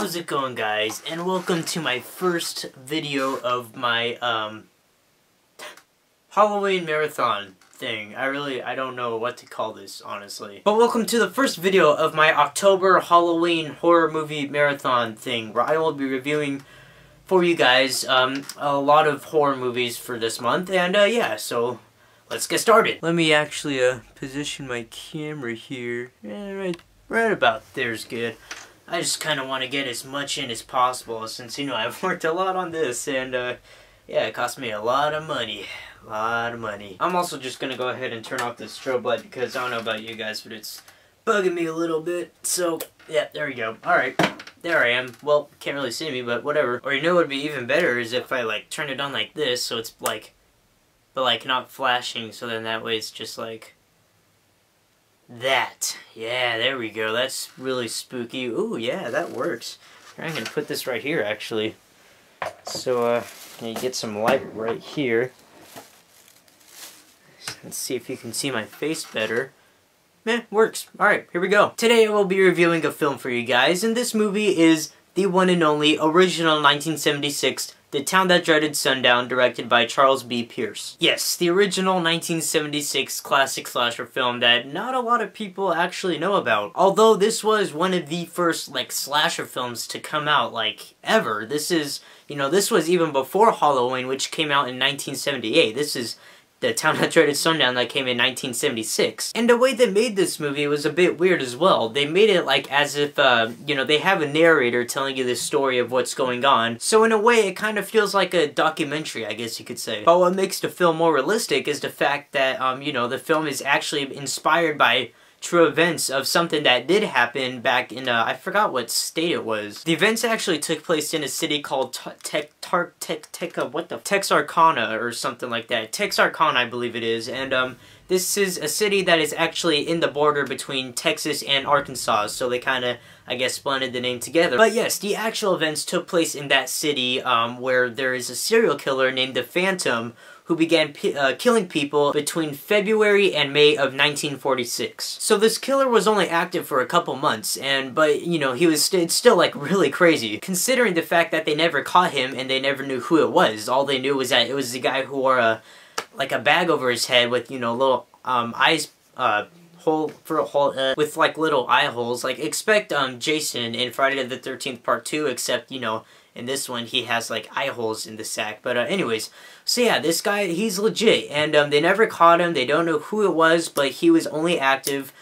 How's it going, guys? And welcome to my first video of my Halloween marathon thing. I don't know what to call this, honestly. But welcome to the first video of my October Halloween horror movie marathon thing, where I will be reviewing for you guys a lot of horror movies for this month. And yeah, so let's get started. Let me actually position my camera here. Yeah, right about there's good. I just kind of want to get as much in as possible since, you know, I've worked a lot on this and, yeah, it cost me a lot of money. I'm also just going to go ahead and turn off the strobe light because I don't know about you guys, but it's bugging me a little bit. So, yeah, there we go. Alright, there I am. Well, can't really see me, but whatever. Or you know what would be even better is if I, like, turn it on like this so it's, like, but, like, not flashing, so then that way it's just, like... that. Yeah, there we go. That's really spooky. Ooh, yeah, that works. I'm going to put this right here, actually. So, you get some light right here. Let's see if you can see my face better. Works. Alright, here we go. Today I will be reviewing a film for you guys, and this movie is the one and only original 1976 The Town That Dreaded Sundown, directed by Charles B. Pierce. Yes, the original 1976 classic slasher film that not a lot of people actually know about. Although this was one of the first, like, slasher films to come out, like, ever. This is, you know, this was even before Halloween, which came out in 1978. This is The Town That Dreaded Sundown that came in 1976. And the way they made this movie was a bit weird as well. They made it like as if, you know, they have a narrator telling you the story of what's going on. So in a way, it kind of feels like a documentary, I guess you could say. But what makes the film more realistic is the fact that, you know, the film is actually inspired by true events of something that did happen back in, I forgot what state it was. The events actually took place in a city called Texarkana or something like that. Texarkana, I believe it is, and this is a city that is actually in the border between Texas and Arkansas, so they kind of, I guess, blended the name together. But yes, the actual events took place in that city where there is a serial killer named the Phantom who began killing people between February and May of 1946. So this killer was only active for a couple months, but you know, he was it's still like really crazy. Considering the fact that they never caught him and they never knew who it was. All they knew was that it was the guy who wore like a bag over his head with, you know, little eyes, with like little eye holes. Like, expect Jason in Friday the 13th Part 2, except, you know, in this one, he has, like, eye holes in the sack. But, anyways, so yeah, this guy, he's legit. And, they never caught him. They don't know who it was, but he was only active,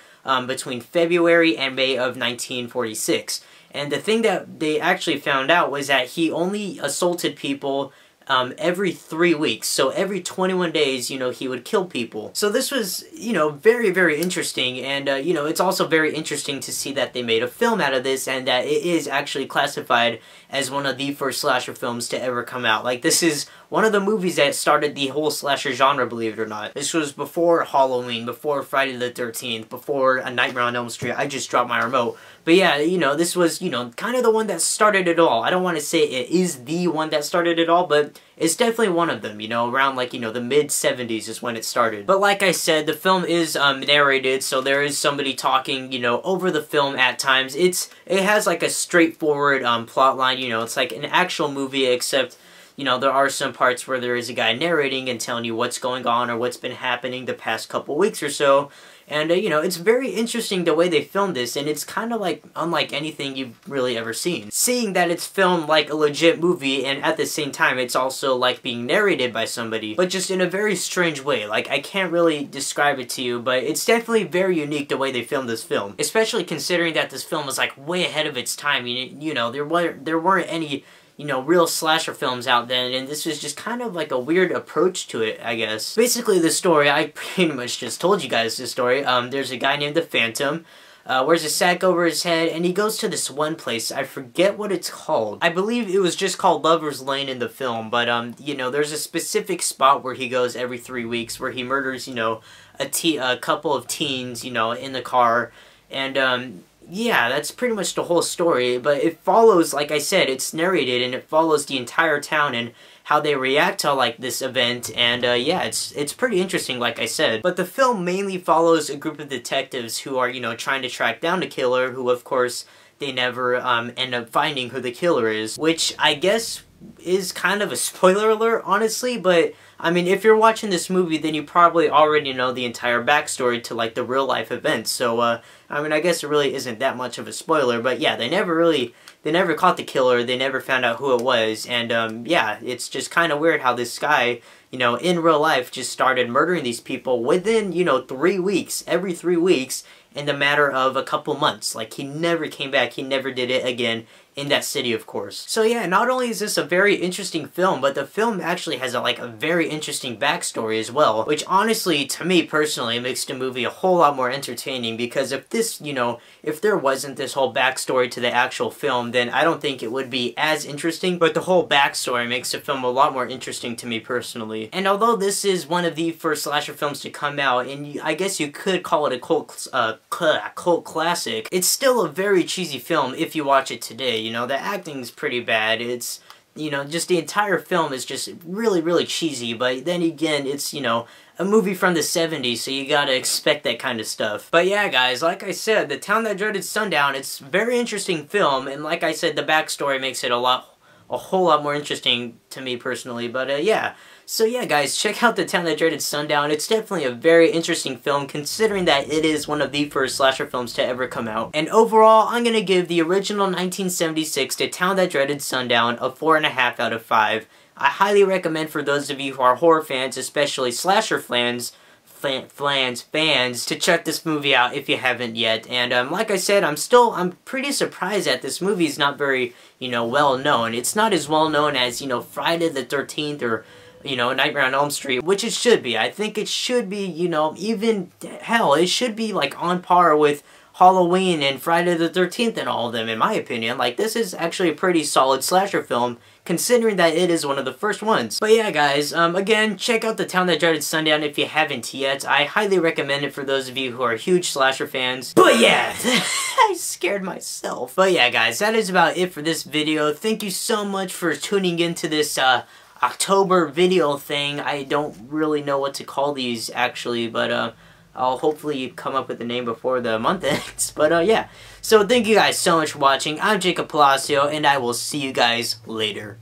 between February and May of 1946. And the thing that they actually found out was that he only assaulted people every 3 weeks. So every 21 days, you know, he would kill people. So this was, you know, very, very interesting. And, you know, it's also very interesting to see that they made a film out of this and that it is actually classified as one of the first slasher films to ever come out. Like, this is one of the movies that started the whole slasher genre, believe it or not. This was before Halloween, before Friday the 13th, before A Nightmare on Elm Street. I just dropped my remote. But yeah, you know, this was, you know, kind of the one that started it all. I don't want to say it is the one that started it all, but it's definitely one of them, you know, around, like, you know, the mid-70s is when it started. But like I said, the film is narrated, so there is somebody talking, you know, over the film at times. It has, like, a straightforward plot line, you know, it's like an actual movie, except, you know, there are some parts where there is a guy narrating and telling you what's going on or what's been happening the past couple weeks or so. And, you know, it's very interesting the way they filmed this, and it's kind of like unlike anything you've really ever seen. Seeing that it's filmed like a legit movie, and at the same time it's also like being narrated by somebody, but just in a very strange way. Like, I can't really describe it to you, but it's definitely very unique the way they filmed this film. Especially considering that this film was like way ahead of its time. You know, there weren't any, you know, real slasher films out then, and this was just kind of like a weird approach to it, I guess. Basically, the story, I pretty much just told you guys this story. There's a guy named the Phantom, wears a sack over his head, and he goes to this one place. I forget what it's called. I believe it was just called Lover's Lane in the film, but, you know, there's a specific spot where he goes every 3 weeks, where he murders, you know, a couple of teens, you know, in the car, and, yeah, that's pretty much the whole story, but it follows, like I said, it's narrated, and it follows the entire town and how they react to, like, this event, and, yeah, it's pretty interesting, like I said. But the film mainly follows a group of detectives who are, you know, trying to track down the killer, who, of course, they never end up finding who the killer is, which I guess is kind of a spoiler alert, honestly, but I mean, if you're watching this movie, then you probably already know the entire backstory to, like, the real-life events, so, I mean, I guess it really isn't that much of a spoiler, but yeah, they never caught the killer, they never found out who it was, and, yeah, it's just kind of weird how this guy, you know, in real life just started murdering these people within, you know, 3 weeks, every 3 weeks, in the matter of a couple months. Like, he never came back, he never did it again, in that city, of course. So yeah, not only is this a very interesting film, but the film actually has a very interesting backstory as well, which honestly, to me personally, makes the movie a whole lot more entertaining, because if this, you know, if there wasn't this whole backstory to the actual film, then I don't think it would be as interesting, but the whole backstory makes the film a lot more interesting to me personally. And although this is one of the first slasher films to come out, and I guess you could call it a cult classic, it's still a very cheesy film if you watch it today. You know, the acting's pretty bad. It's, you know, just the entire film is just really, really cheesy, but then again, it's, you know, a movie from the 70s, so you gotta expect that kind of stuff. But yeah, guys, like I said, The Town That Dreaded Sundown, it's a very interesting film, and like I said, the backstory makes it a whole lot more interesting to me personally, but yeah. So yeah, guys, check out The Town That Dreaded Sundown. It's definitely a very interesting film, considering that it is one of the first slasher films to ever come out. And overall, I'm gonna give the original 1976 The Town That Dreaded Sundown a 4.5 out of 5. I highly recommend for those of you who are horror fans, especially slasher fans, to check this movie out if you haven't yet. And like I said, I'm pretty surprised that this movie is not very, you know, well known. It's not as well known as, you know, Friday the 13th or, you know, Nightmare on Elm Street, which it should be. I think it should be, you know, even, hell, it should be, like, on par with Halloween and Friday the 13th and all of them, in my opinion. Like, this is actually a pretty solid slasher film, considering that it is one of the first ones. But yeah, guys, again, check out The Town That Dreaded Sundown if you haven't yet. I highly recommend it for those of you who are huge slasher fans. But yeah, I scared myself. But yeah, guys, that is about it for this video. Thank you so much for tuning into this, October video thing. I don't really know what to call these, actually, but, I'll hopefully come up with a name before the month ends. But, yeah. So, thank you guys so much for watching. I'm Jacob Palacio, and I will see you guys later.